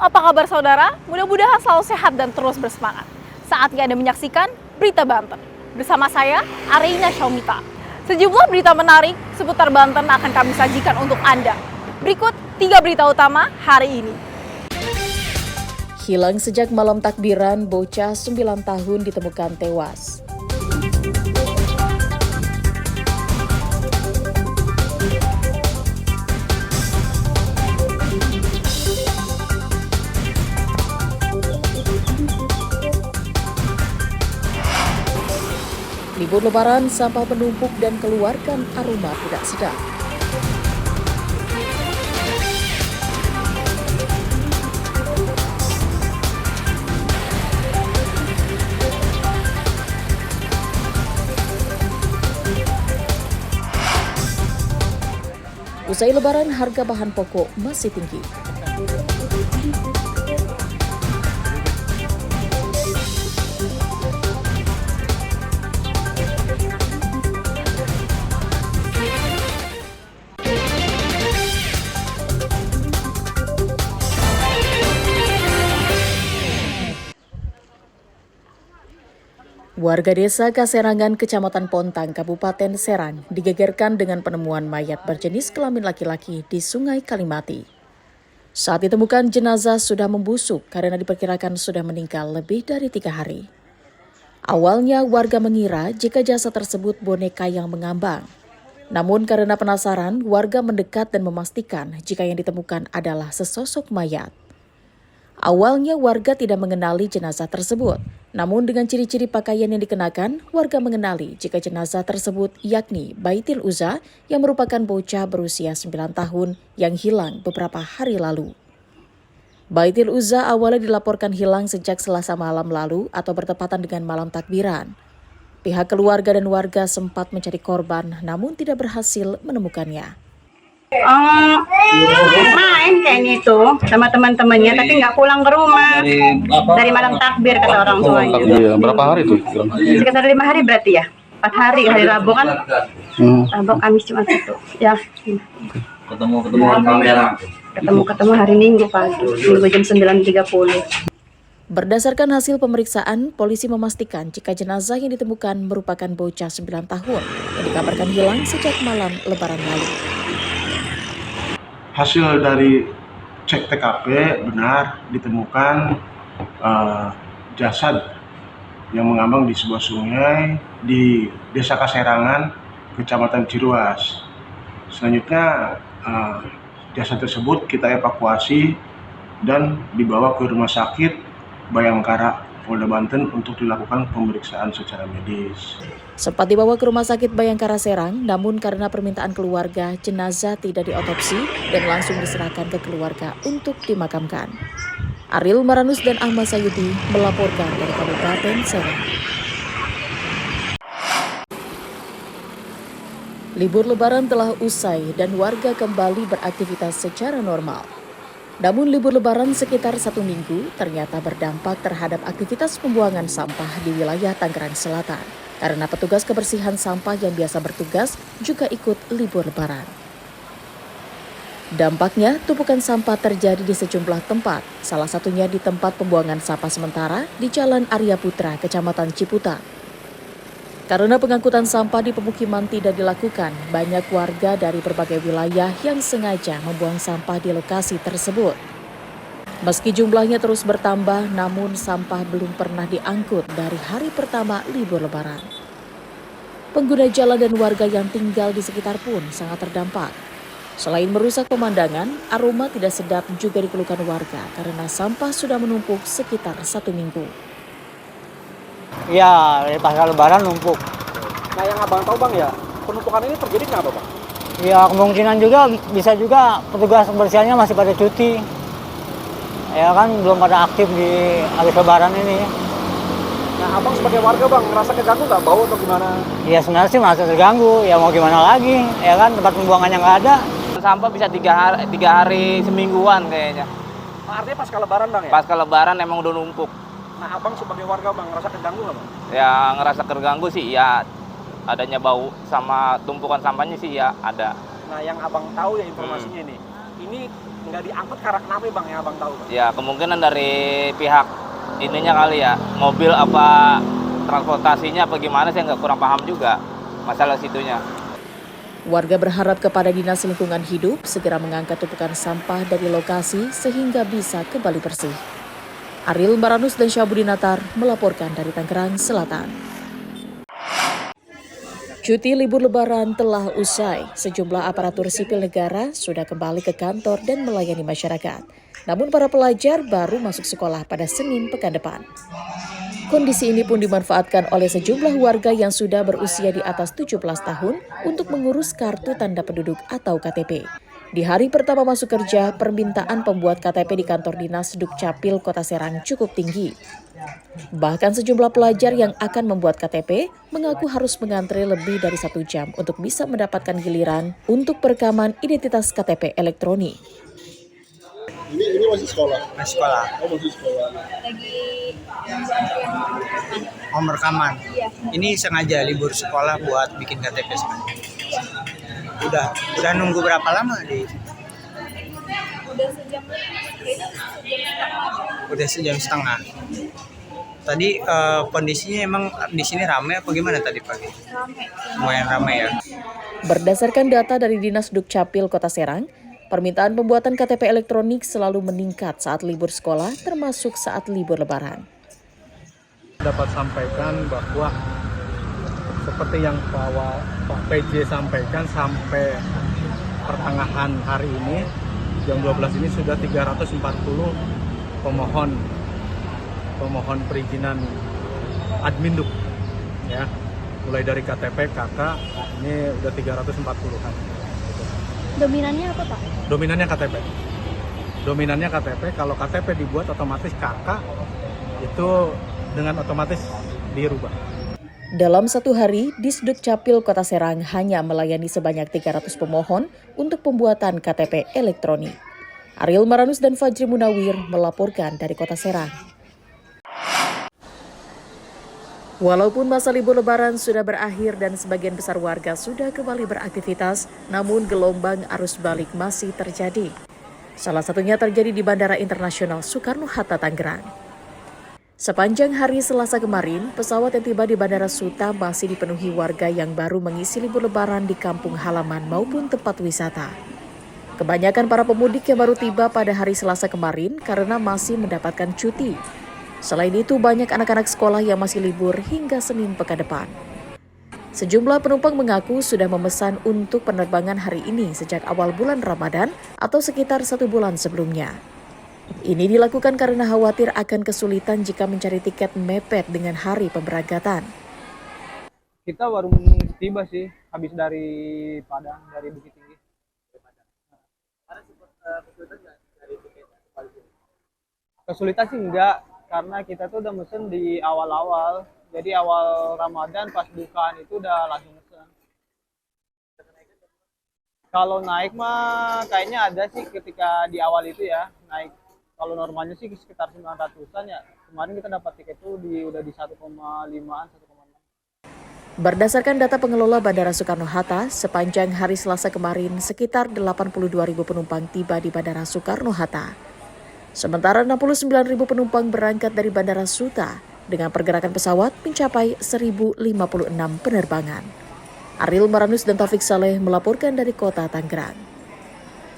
Apa kabar saudara? Mudah-mudahan selalu sehat dan terus bersemangat. Saatnya Anda menyaksikan Berita Banten. Bersama saya, Arina Syaumita. Sejumlah berita menarik seputar Banten akan kami sajikan untuk Anda. Berikut 3 berita utama hari ini. Hilang sejak malam takbiran, bocah 9 tahun ditemukan tewas. Libur Lebaran, sampah menumpuk dan keluarkan aroma tidak sedap. Usai Lebaran, harga bahan pokok masih tinggi. Warga desa Kaserangan, Kecamatan Pontang, Kabupaten Serang, digegerkan dengan penemuan mayat berjenis kelamin laki-laki di Sungai Kalimati. Saat ditemukan, jenazah sudah membusuk karena diperkirakan sudah meninggal lebih dari 3 hari. Awalnya warga mengira jika jasad tersebut boneka yang mengambang. Namun karena penasaran, warga mendekat dan memastikan jika yang ditemukan adalah sesosok mayat. Awalnya warga tidak mengenali jenazah tersebut, namun dengan ciri-ciri pakaian yang dikenakan, warga mengenali jika jenazah tersebut yakni Baitil Uza yang merupakan bocah berusia 9 tahun yang hilang beberapa hari lalu. Baitil Uza awalnya dilaporkan hilang sejak Selasa malam lalu atau bertepatan dengan malam takbiran. Pihak keluarga dan warga sempat mencari korban namun tidak berhasil menemukannya. Main kayaknya itu sama teman-temannya, tapi nggak pulang ke rumah. Dari malam takbir kata orang tuanya. Iya, berapa hari tuh? Sekitar 5 hari berarti ya. 4 hari, hari Rabu kan. Rabu, Kamis, Jumat, Sabtu. Ya. Ketemu hari Minggu pagi, Minggu jam 9.30. Berdasarkan hasil pemeriksaan, polisi memastikan jika jenazah yang ditemukan merupakan bocah 9 tahun yang dikabarkan hilang sejak malam Lebaran lalu. Hasil dari cek TKP benar ditemukan jasad yang mengambang di sebuah sungai di Desa Kaserangan, Kecamatan Ciruas. Selanjutnya jasad tersebut kita evakuasi dan dibawa ke Rumah Sakit Bayangkara Polda Banten untuk dilakukan pemeriksaan secara medis. Sempat dibawa ke Rumah Sakit Bayangkara Serang, namun karena permintaan keluarga, jenazah tidak diotopsi dan langsung diserahkan ke keluarga untuk dimakamkan. Ariel Maranus dan Ahmad Sayudi melaporkan dari Kabupaten Serang. Libur Lebaran telah usai dan warga kembali beraktivitas secara normal. Namun libur Lebaran sekitar 1 minggu ternyata berdampak terhadap aktivitas pembuangan sampah di wilayah Tangerang Selatan. Karena petugas kebersihan sampah yang biasa bertugas juga ikut libur Lebaran. Dampaknya, tumpukan sampah terjadi di sejumlah tempat, salah satunya di tempat pembuangan sampah sementara di Jalan Arya Putra, Kecamatan Ciputat. Karena pengangkutan sampah di pemukiman tidak dilakukan, banyak warga dari berbagai wilayah yang sengaja membuang sampah di lokasi tersebut. Meski jumlahnya terus bertambah, namun sampah belum pernah diangkut dari hari pertama libur Lebaran. Pengguna jalan dan warga yang tinggal di sekitar pun sangat terdampak. Selain merusak pemandangan, aroma tidak sedap juga dikeluhkan warga karena sampah sudah menumpuk sekitar 1 minggu. Iya, pasca Lebaran numpuk. Nah, yang abang tahu bang ya, penumpukan ini terjadi kenapa bang? Ya kemungkinan juga bisa juga petugas kebersihannya masih pada cuti. Ya kan belum pada aktif di habis Lebaran ini. Nah, abang sebagai warga bang, ngerasa keganggu nggak bau atau gimana? Ya sebenarnya sih masih terganggu, ya mau gimana lagi, ya kan tempat pembuangannya nggak ada. Sampah bisa 3 hari semingguan kayaknya. Artinya pasca Lebaran bang ya? Pasca Lebaran emang udah numpuk. Nah, abang sebagai warga bang, ngerasa keganggu nggak bang? Ya ngerasa terganggu sih ya, adanya bau sama tumpukan sampahnya sih ya ada. Nah, yang abang tahu ya informasinya ini, ini nggak diangkut karena kenapa bang yang abang tahu? Bang? Ya kemungkinan dari pihak ininya kali ya, mobil apa transportasinya apa gimana, saya nggak kurang paham juga masalah situnya. Warga berharap kepada Dinas Lingkungan Hidup segera mengangkat tumpukan sampah dari lokasi sehingga bisa kembali bersih. Ariel Maranus dan Syabudi Natar melaporkan dari Tangerang Selatan. Cuti libur lebaran telah usai. Sejumlah aparatur sipil negara sudah kembali ke kantor dan melayani masyarakat. Namun para pelajar baru masuk sekolah pada Senin pekan depan. Kondisi ini pun dimanfaatkan oleh sejumlah warga yang sudah berusia di atas 17 tahun untuk mengurus kartu tanda penduduk atau KTP. Di hari pertama masuk kerja, permintaan pembuat KTP di kantor Dinas Dukcapil Kota Serang cukup tinggi. Bahkan sejumlah pelajar yang akan membuat KTP mengaku harus mengantre lebih dari 1 jam untuk bisa mendapatkan giliran untuk perekaman identitas KTP elektronik. Ini masih sekolah? Masih sekolah. Oh, masih sekolah. Om rekaman. Ini sengaja libur sekolah buat bikin KTP sebenarnya. Udah nunggu berapa lama di? Udah sejam setengah. Tadi kondisinya emang di sini ramai apa gimana tadi pagi? Lumayan ramai ya. Berdasarkan data dari Dinas Dukcapil Kota Serang, permintaan pembuatan KTP elektronik selalu meningkat saat libur sekolah termasuk saat libur lebaran. Dapat sampaikan bahwa seperti yang Pak PJ sampaikan, sampai pertengahan hari ini jam 12 ini sudah 340 pemohon perizinan admin duk ya, mulai dari KTP, KK ini udah 340-an. Dominannya apa Pak? Dominannya KTP. Kalau KTP dibuat otomatis KK itu dengan otomatis dirubah. Dalam satu hari, Disduk Capil Kota Serang hanya melayani sebanyak 300 pemohon untuk pembuatan KTP elektronik. Ariel Maranus dan Fajri Munawir melaporkan dari Kota Serang. Walaupun masa libur lebaran sudah berakhir dan sebagian besar warga sudah kembali beraktivitas, namun gelombang arus balik masih terjadi. Salah satunya terjadi di Bandara Internasional Soekarno-Hatta, Tangerang. Sepanjang hari Selasa kemarin, pesawat yang tiba di Bandara Suta masih dipenuhi warga yang baru mengisi libur lebaran di kampung halaman maupun tempat wisata. Kebanyakan para pemudik yang baru tiba pada hari Selasa kemarin karena masih mendapatkan cuti. Selain itu, banyak anak-anak sekolah yang masih libur hingga Senin pekan depan. Sejumlah penumpang mengaku sudah memesan untuk penerbangan hari ini sejak awal bulan Ramadan atau sekitar 1 bulan sebelumnya. Ini dilakukan karena khawatir akan kesulitan jika mencari tiket mepet dengan hari pemberangkatan. Kita baru tiba sih, habis dari Padang, dari Bukit Tinggi. Kesulitan sih enggak, karena kita tuh udah mesen di awal-awal. Jadi awal Ramadan pas bukaan itu udah langsung mesen. Kalau naik mah kayaknya ada sih ketika di awal itu ya, naik. Kalau normalnya sih sekitar 900-an ya. Kemarin kita dapat tiket tuh udah di 1,5-an, 1,6. Berdasarkan data pengelola Bandara Soekarno-Hatta, sepanjang hari Selasa kemarin sekitar 82.000 penumpang tiba di Bandara Soekarno-Hatta. Sementara 69.000 penumpang berangkat dari Bandara Suta dengan pergerakan pesawat mencapai 1.056 penerbangan. Ariel Maranus dan Taufik Saleh melaporkan dari Kota Tangerang.